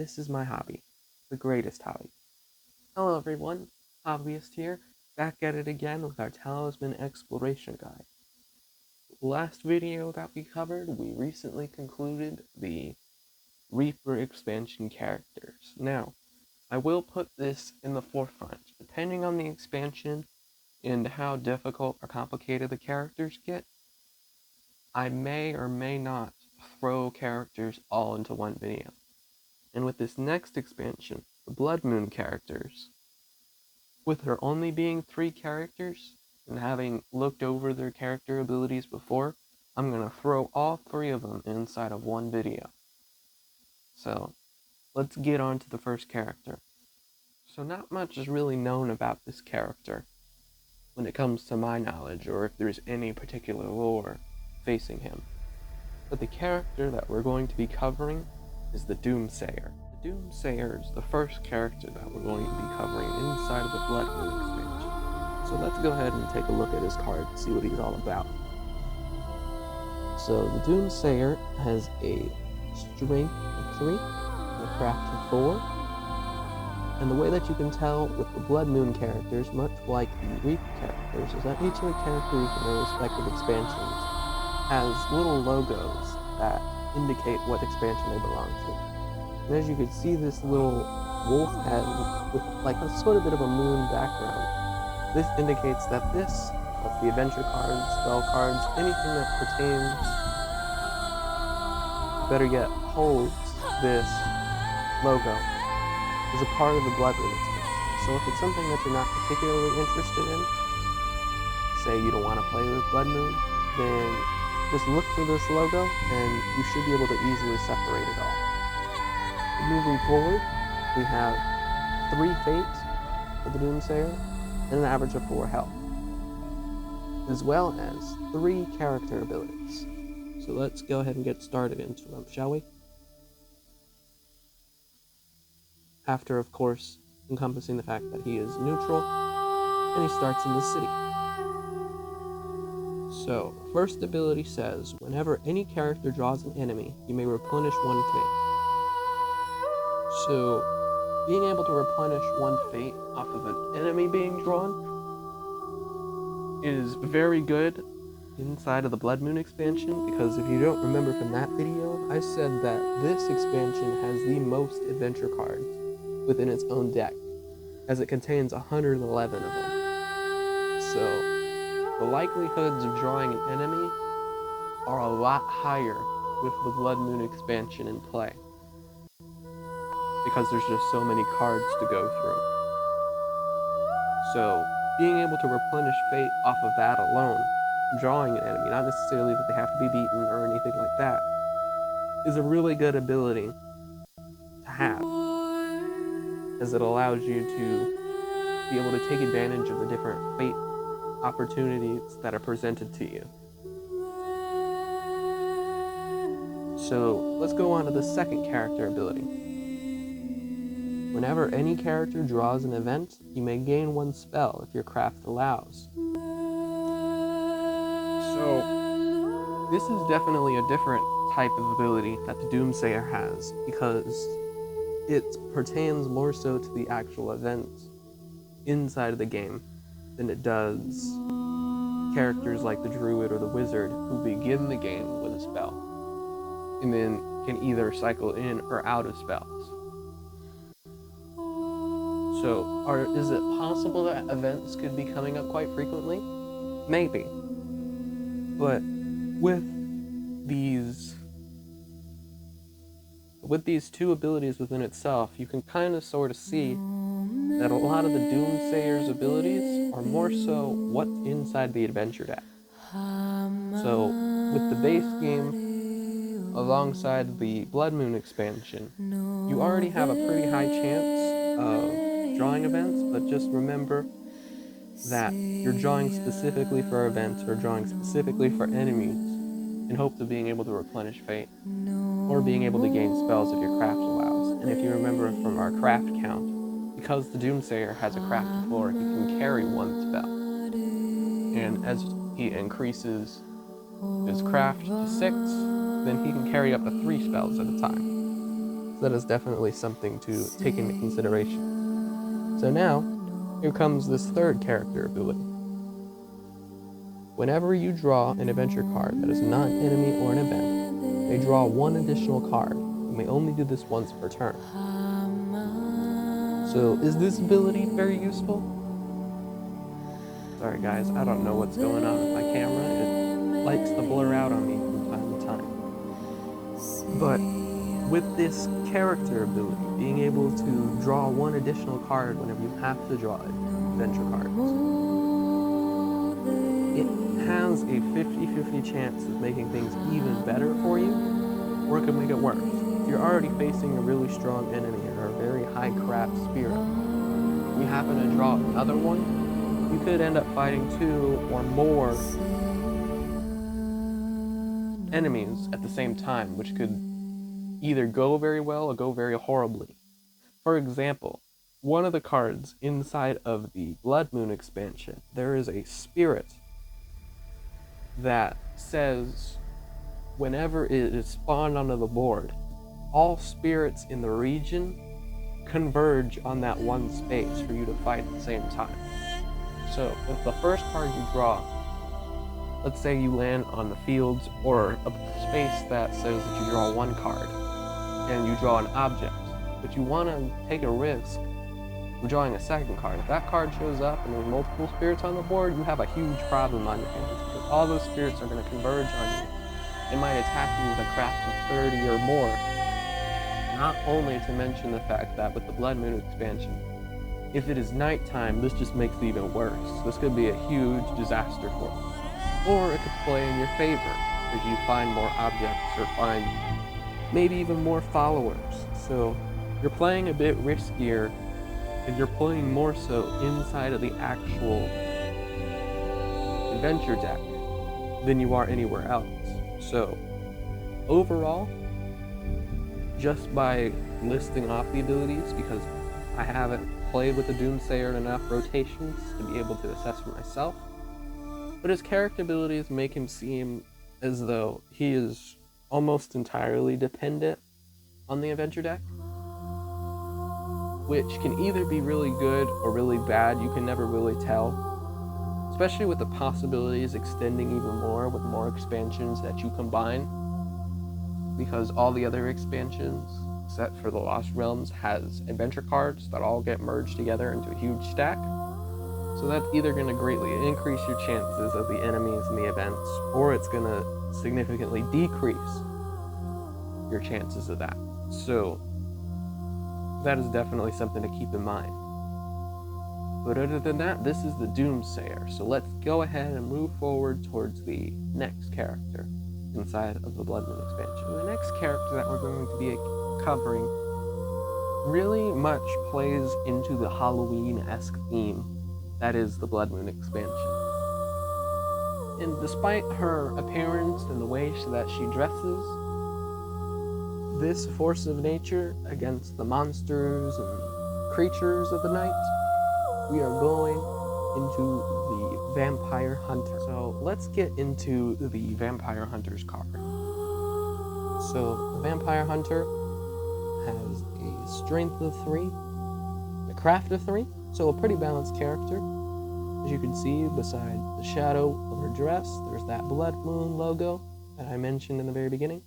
this is my hobby, the greatest hobby. Hello everyone, Hobbyist here, back at it again with our Talisman Exploration Guide. Last video that we covered, we recently concluded the Reaper expansion characters. Now, I will put this in the forefront. Depending on the expansion and how difficult or complicated the characters get, I may or may not throw characters all into one video. And with this next expansion, the Blood Moon characters, with there only being 3 characters, and having looked over their character abilities before, I'm going to throw all 3 of them inside of one video. So, let's get on to the first character. So not much is really known about this character when it comes to my knowledge, or if there's any particular lore facing him. But the character that we're going to be covering is the Doomsayer. The Doomsayer is the first character that we're going to be covering inside of the Blood Moon expansion. So let's go ahead and take a look at his card and see what he's all about. So the Doomsayer has a strength of 3 and a craft of 4. And the way that you can tell with the Blood Moon characters, much like the Reaper characters, is that each of the characters in their respective expansions has little logos that indicate what expansion they belong to. And as you can see, this little wolf head with like a sort of bit of a moon background, this indicates that this, plus the adventure cards, spell cards, anything that pertains, better yet, holds this logo, is a part of the Blood Moon expansion. So if it's something that you're not particularly interested in, say you don't want to play with Blood Moon, then just look for this logo and you should be able to easily separate it all. Moving forward, we have 3 fates for the Doomsayer and an average of 4 health, as well as 3 character abilities. So let's go ahead and get started into them, shall we? After, of course, encompassing the fact that he is neutral, and he starts in the city. So, first ability says, whenever any character draws an enemy, you may replenish 1 fate. So, being able to replenish 1 fate off of an enemy being drawn is very good inside of the Blood Moon expansion, because if you don't remember from that video, I said that this expansion has the most adventure cards within its own deck, as it contains 111 of them. So, the likelihoods of drawing an enemy are a lot higher with the Blood Moon expansion in play, because there's just so many cards to go through. So, being able to replenish fate off of that alone, drawing an enemy, not necessarily that they have to be beaten or anything like that, is a really good ability to have, as it allows you to be able to take advantage of the different fate opportunities that are presented to you. So let's go on to the second character ability. Whenever any character draws an event, you may gain 1 spell if your craft allows. So this is definitely a different type of ability that the Doomsayer has, because it pertains more so to the actual events inside of the game than it does characters like the Druid or the Wizard, who begin the game with a spell and then can either cycle in or out of spells. So, is it possible that events could be coming up quite frequently? Maybe. But with these 2 abilities within itself, you can kind of sort of see that a lot of the Doomsayer's abilities are more so what's inside the adventure deck. So, with the base game alongside the Blood Moon expansion, you already have a pretty high chance of drawing events, but just remember that you're drawing specifically for events or drawing specifically for enemies in hopes of being able to replenish fate, or being able to gain spells if your craft allows. And if you remember from our craft count, because the Doomsayer has a craft of 4, he can carry 1 spell. And as he increases his craft to 6, then he can carry up to 3 spells at a time. that is definitely something to take into consideration. So now, here comes this third character ability. Whenever you draw an adventure card that is not an enemy or an event, they draw one additional card, and may only do this once per turn. So, is this ability very useful? Sorry guys, I don't know what's going on with my camera. It likes to blur out on me from time to time. But with this character ability, being able to draw one additional card whenever you have to draw adventure cards, it has a 50-50 chance of making things even better for you, or it could make it worse. If you're already facing a really strong enemy or a very high craft spirit, you happen to draw another one, you could end up fighting 2 or more enemies at the same time, which could either go very well or go very horribly. For example, one of the cards inside of the Blood Moon expansion, there is a spirit that says whenever it is spawned onto the board, all spirits in the region converge on that one space for you to fight at the same time. So if the first card you draw, let's say you land on the fields or a space that says that you draw one card and you draw an object, but you want to take a risk of drawing a second card. If that card shows up and there's multiple spirits on the board, you have a huge problem on your hands because all those spirits are going to converge on you. They might attack you with a craft of 30 or more. Not only to mention the fact that with the Blood Moon expansion, if it is nighttime, this just makes it even worse. This could be a huge disaster for you. Or it could play in your favor as you find more objects or find maybe even more followers. So you're playing a bit riskier and you're playing more so inside of the actual adventure deck than you are anywhere else. So overall, just by listing off the abilities, because I haven't played with the Doomsayer in enough rotations to be able to assess for myself, but his character abilities make him seem as though he is almost entirely dependent on the adventure deck, which can either be really good or really bad. You can never really tell, especially with the possibilities extending even more with more expansions that you combine, because all the other expansions except for the Lost Realms has adventure cards that all get merged together into a huge stack. So that's either going to greatly increase your chances of the enemies and the events, or it's going to significantly decrease your chances of that. So that is definitely something to keep in mind. But other than that, this is the Doomsayer. So let's go ahead and move forward towards the next character inside of the Blood Moon expansion. The next character that we're going to be covering really much plays into the Halloween-esque theme that is the Blood Moon expansion. And despite her appearance and the way that she dresses, this force of nature against the monsters and creatures of the night, we are going into the Vampire Hunter. So let's get into the Vampire Hunter's card. So the Vampire Hunter has a strength of 3, a craft of 3, so a pretty balanced character. As you can see, beside the shadow of her dress, there's that Blood Moon logo that I mentioned in the very beginning.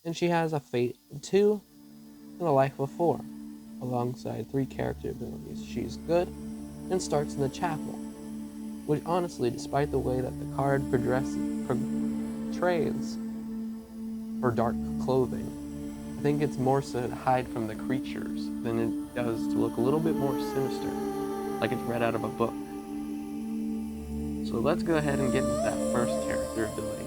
And she has a fate of 2 and a life of 4, alongside 3 character abilities. She's good and starts in the chapel, which honestly, despite the way that the card portrays her dark clothing, I think it's more so to hide from the creatures than it does to look a little bit more sinister, like it's read out of a book. So let's go ahead and get into that first character ability.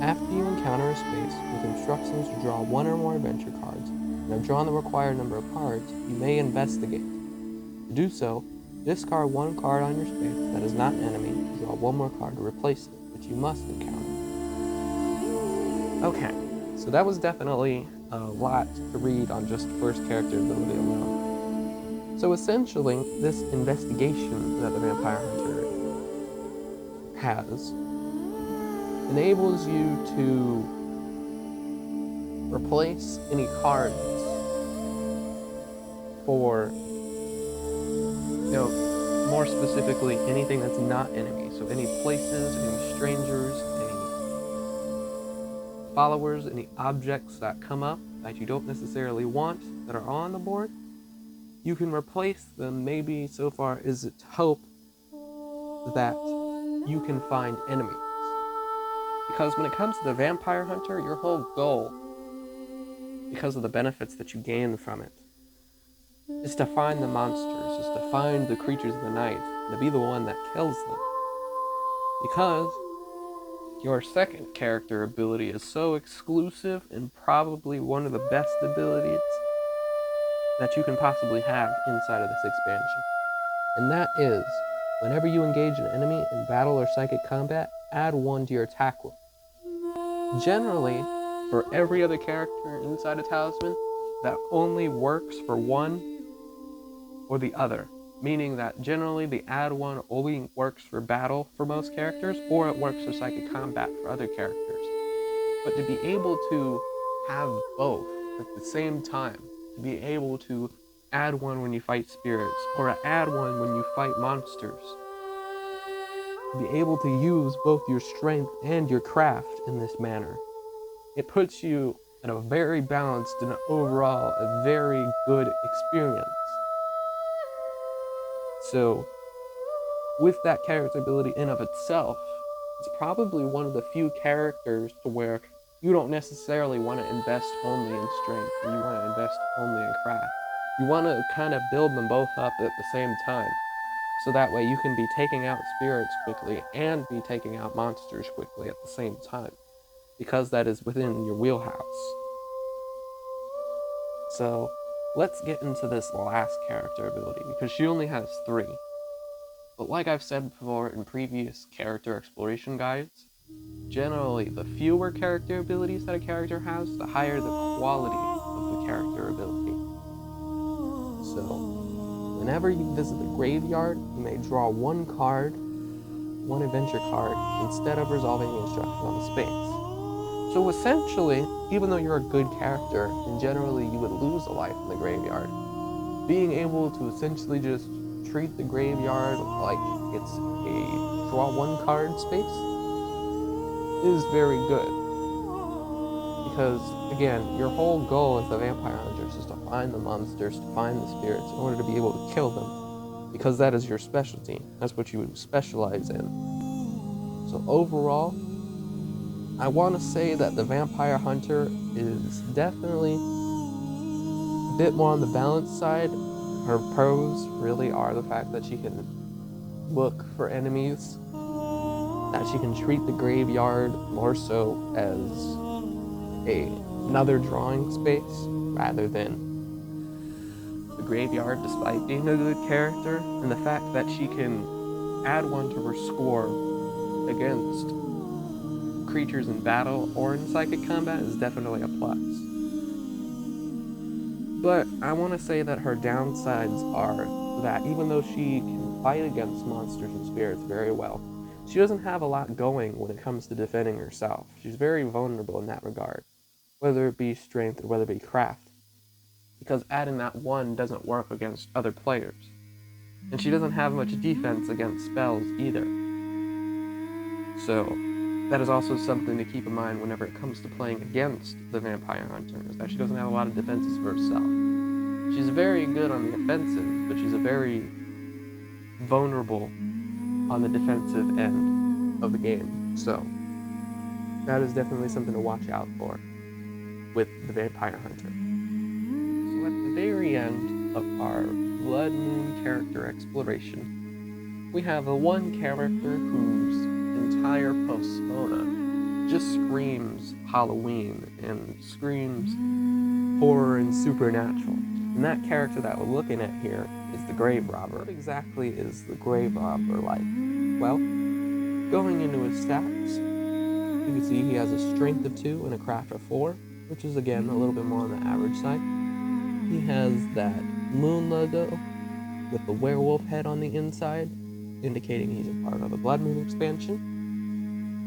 After you encounter a space with instructions to draw 1 or more adventure cards, and have drawn the required number of cards, you may investigate. To do so, discard 1 card on your space that is not an enemy and draw 1 more card to replace it, which you must encounter. Okay, so that was definitely a lot to read on just first character ability alone. So essentially, this investigation that the Vampire Hunter has enables you to replace any cards for, more specifically, anything that's not enemy. So any places, any strangers, any followers, any objects that come up that you don't necessarily want that are on the board, you can replace them. Maybe so far is it hope that you can find enemies. Because when it comes to the Vampire Hunter, your whole goal, because of the benefits that you gain from it, is to find the monsters, is to find the creatures of the night, and to be the one that kills them. Because your second character ability is so exclusive and probably one of the best abilities that you can possibly have inside of this expansion. And that is, whenever you engage an enemy in battle or psychic combat, add 1 to your attack roll. Generally, for every other character inside a Talisman, that only works for one or the other. Meaning that generally the add 1 only works for battle for most characters, or it works for psychic combat for other characters. But to be able to have both at the same time, to be able to add 1 when you fight spirits, or add 1 when you fight monsters, to be able to use both your strength and your craft in this manner, it puts you in a very balanced and overall a very good experience. So, with that character ability in of itself, it's probably one of the few characters to where you don't necessarily want to invest only in strength, and you want to invest only in craft. You want to kind of build them both up at the same time, so that way you can be taking out spirits quickly and be taking out monsters quickly at the same time, because that is within your wheelhouse. So, let's get into this last character ability, because she only has 3. But like I've said before in previous character exploration guides, generally the fewer character abilities that a character has, the higher the quality of the character ability. So, whenever you visit the graveyard, you may draw 1 card, 1 adventure card, instead of resolving the instruction on the space. So essentially, even though you're a good character, and generally you would lose a life in the graveyard, being able to essentially just treat the graveyard like it's a draw 1 card space is very good. Because, again, your whole goal as a vampire hunter is just to find the monsters, to find the spirits, in order to be able to kill them. Because that is your specialty. That's what you would specialize in. So overall, I want to say that the Vampire Hunter is definitely a bit more on the balanced side. Her pros really are the fact that she can look for enemies, that she can treat the graveyard more so as another drawing space rather than the graveyard, despite being a good character, and the fact that she can add 1 to her score against creatures in battle or in psychic combat is definitely a plus. But I want to say that her downsides are that even though she can fight against monsters and spirits very well, she doesn't have a lot going when it comes to defending herself. She's very vulnerable in that regard, whether it be strength or whether it be craft, because adding that 1 doesn't work against other players. And she doesn't have much defense against spells either. So, that is also something to keep in mind whenever it comes to playing against the Vampire Hunter, is that she doesn't have a lot of defenses for herself. She's very good on the offensive, but she's a very vulnerable on the defensive end of the game. So, that is definitely something to watch out for with the Vampire Hunter. So at the very end of our Blood Moon character exploration, we have the one character whose entire persona just screams Halloween and screams horror and supernatural. And that character that we're looking at here is the Grave Robber. What exactly is the Grave Robber like? Well, going into his stats, you can see he has a strength of 2 and a craft of 4, which is again a little bit more on the average side. He has that moon logo with the werewolf head on the inside, indicating he's a part of the Blood Moon expansion.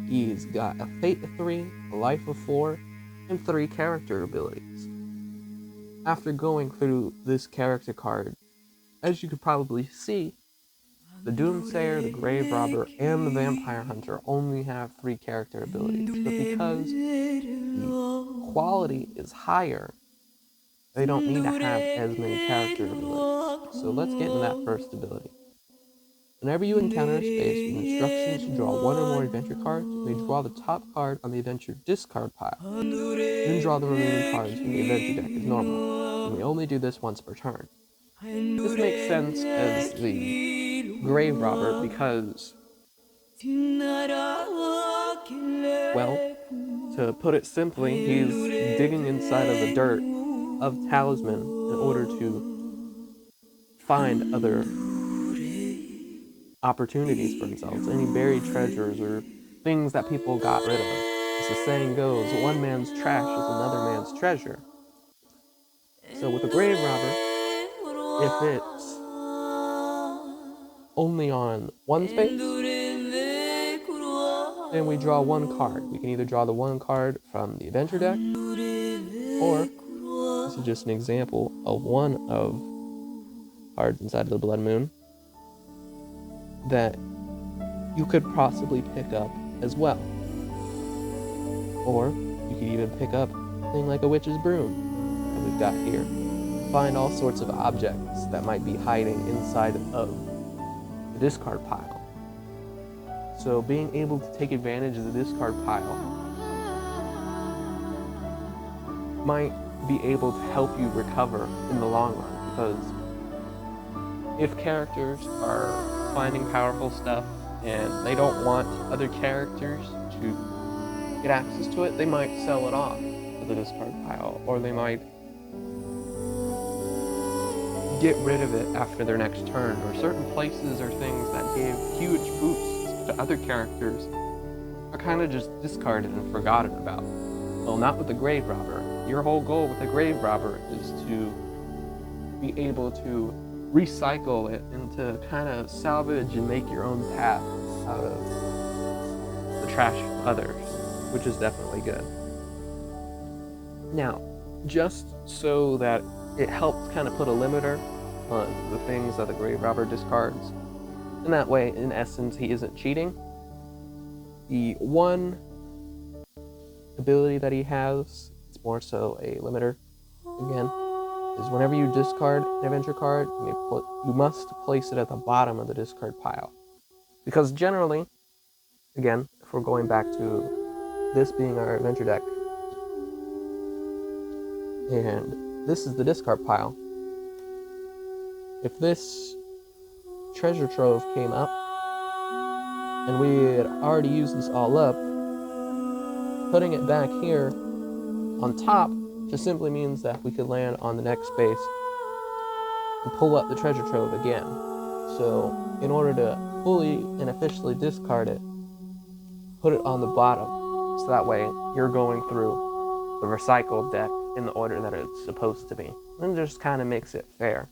He's got a fate of 3, a life of 4, and 3 character abilities. After going through this character card, as you could probably see, the Doomsayer, the Grave Robber, and the Vampire Hunter only have 3 character abilities, but because the quality is higher, they don't need to have as many character abilities. So let's get into that first ability. Whenever you encounter a space with instructions to draw 1 or more adventure cards, you may draw the top card on the adventure discard pile. Then draw the remaining cards from the adventure deck as normal. You may only do this once per turn. This makes sense as the Grave Robber because, well, to put it simply, he's digging inside of the dirt of Talisman in order to find other opportunities for themselves, any buried treasures or things that people got rid of. As the saying goes, one man's trash is another man's treasure. So with a Grave Robber, if it's only on one space, then we draw 1 card. We can either draw the 1 card from the adventure deck, or this is just an example of one of cards inside of the Blood Moon that you could possibly pick up as well. Or you could even pick up a thing like a witch's broom that we've got here. Find all sorts of objects that might be hiding inside of the discard pile. So being able to take advantage of the discard pile might be able to help you recover in the long run, because if characters are finding powerful stuff and they don't want other characters to get access to it, they might sell it off to the discard pile, or they might get rid of it after their next turn, or certain places or things that gave huge boosts to other characters are kind of just discarded and forgotten about. Well, not with the Grave Robber. Your whole goal with the Grave Robber is to be able to recycle it and to kind of salvage and make your own path out of the trash of others, which is definitely good. Now, just so that it helps kind of put a limiter on the things that the Grave Robber discards, and that way, in essence, he isn't cheating. The one ability that he has, it's more so a limiter, again, is whenever you discard an adventure card, you must place it at the bottom of the discard pile. Because generally, again, if we're going back to this being our adventure deck, and this is the discard pile, if this treasure trove came up, and we had already used this all up, putting it back here on top just simply means that we could land on the next space and pull up the treasure trove again. So in order to fully and officially discard it, put it on the bottom, so that way you're going through the recycled deck in the order that it's supposed to be. And it just kind of makes it fair.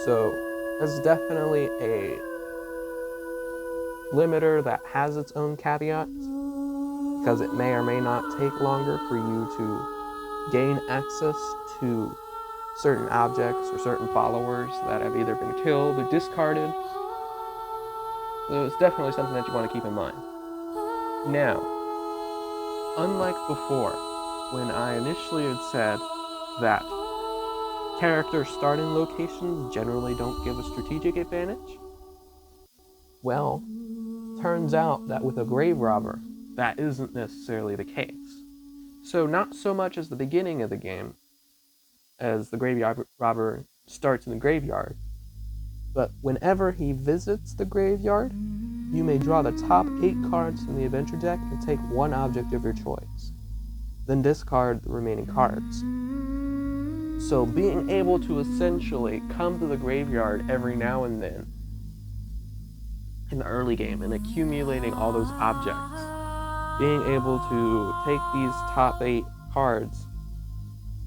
So that's definitely a limiter that has its own caveats, because it may or may not take longer for you to gain access to certain objects or certain followers that have either been killed or discarded. So it's definitely something that you want to keep in mind. Now, unlike before, when I initially had said that character starting locations generally don't give a strategic advantage, well, turns out that with a Grave Robber, that isn't necessarily the case. So not so much as the beginning of the game, as the Grave Robber starts in the graveyard, but whenever he visits the graveyard, you may draw the top 8 cards from the adventure deck and take 1 object of your choice. Then discard the remaining cards. So being able to essentially come to the graveyard every now and then in the early game and accumulating all those objects, being able to take these top 8 cards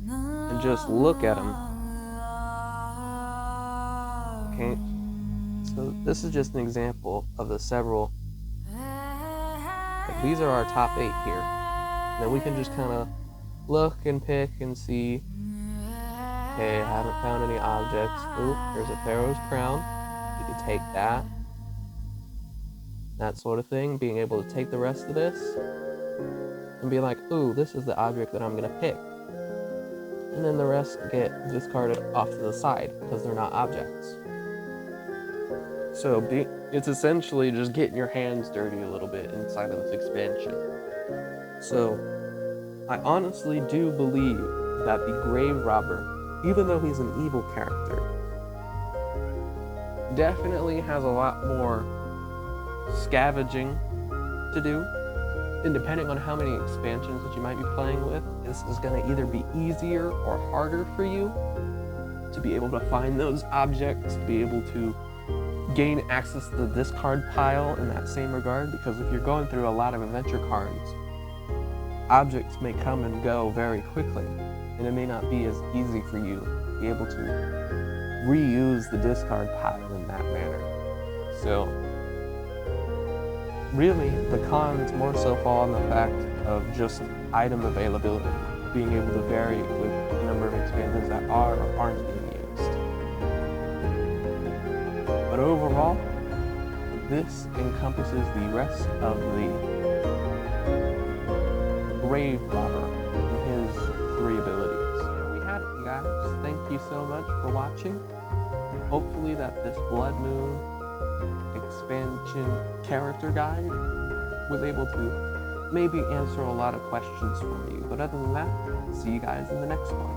and just look at them. Okay, so this is just an example of the several. These are our top 8 here. Then we can just kind of look and pick and see, okay, I haven't found any objects. Oop, there's a pharaoh's crown. You can take that. That sort of thing. Being able to take the rest of this and be like, ooh, this is the object that I'm going to pick. And then the rest get discarded off to the side because they're not objects. So it's essentially just getting your hands dirty a little bit inside of this expansion. So I honestly do believe that the Grave Robber, even though he's an evil character, definitely has a lot more scavenging to do. And depending on how many expansions that you might be playing with, this is going to either be easier or harder for you to be able to find those objects, to be able to gain access to the discard pile in that same regard, because if you're going through a lot of adventure cards, objects may come and go very quickly, and it may not be as easy for you to be able to reuse the discard pile in that manner. So really, the cons more so fall on the fact of just item availability, being able to vary with the number of expansions that are or aren't being used. But overall, this encompasses the rest of the Grave Robber and his 3 abilities. There we have it, you guys. Thank you so much for watching. Hopefully that this Blood Moon expansion character guide was able to maybe answer a lot of questions for you. But other than that, see you guys in the next one.